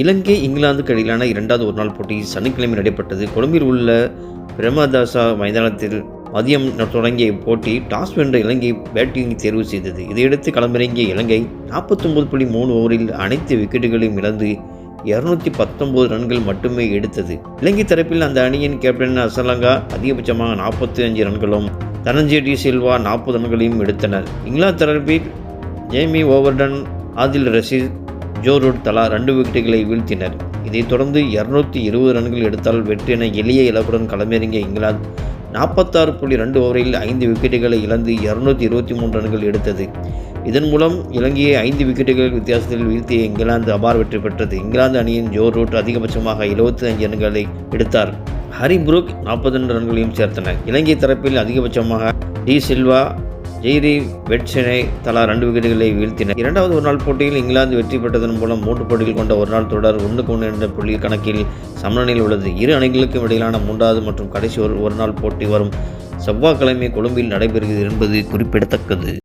இலங்கை இங்கிலாந்துக்கு இடையிலான இரண்டாவது ஒருநாள் போட்டி சனிக்கிழமை நடைபெற்றது. கொழும்பில் உள்ள பிரேமதாசா மைதானத்தில் மதியம் தொடங்கிய இப்போட்டி டாஸ் வென்ற இலங்கை பேட்டிங் தேர்வு செய்தது. இதையடுத்து களமிறங்கிய இலங்கை 49.3 ஓவரில் அனைத்து விக்கெட்டுகளையும் இழந்து 219 ரன்கள் மட்டுமே எடுத்தது. இலங்கை தரப்பில் அந்த அணியின் கேப்டன் அசலங்கா அதிகபட்சமாக 45 ரன்களும் தனஞ்சய டி சில்வா 40 ரன்களையும் எடுத்தனர். இங்கிலாந்து தரப்பில் Jamie Overton, Adil Rashid, Joe Root தலா 2 விக்கெட்டுகளை வீழ்த்தினர். இதைத் தொடர்ந்து 220 ரன்கள் எடுத்தால் வெற்றி என எளிய இலக்குடன் களமிறங்கிய இங்கிலாந்து 46.2 ஓவரில் 5 விக்கெட்டுகளை இழந்து 223 ரன்கள் எடுத்தது. இதன் மூலம் இலங்கையை 5 விக்கெட்டுகள் வித்தியாசத்தில் வீழ்த்திய இங்கிலாந்து அபார வெற்றி பெற்றது. இங்கிலாந்து அணியின் ஜோ ரூட் அதிகபட்சமாக 75 ரன்களை எடுத்தார். ஹரி புரூக் 42 ரன்களையும் சேர்த்தனர். இலங்கை தரப்பில் அதிகபட்சமாக டி சில்வா, ஜெய்ரி வெட்சனை தலா 2 விக்கெட்டுகளை வீழ்த்தினர். இரண்டாவது ஒருநாள் போட்டியில் இங்கிலாந்து வெற்றி பெற்றதன் மூலம் 3 போட்டிகள் கொண்ட ஒருநாள் தொடர் 1-1 என்ற புள்ளி கணக்கில் சமநிலையில் உள்ளது. இரு அணிகளுக்கும் இடையிலான 3வது மற்றும் கடைசி ஒருநாள் போட்டி வரும் செவ்வாய்க்கிழமை கொழும்பில் நடைபெறுகிறது என்பது குறிப்பிடத்தக்கது.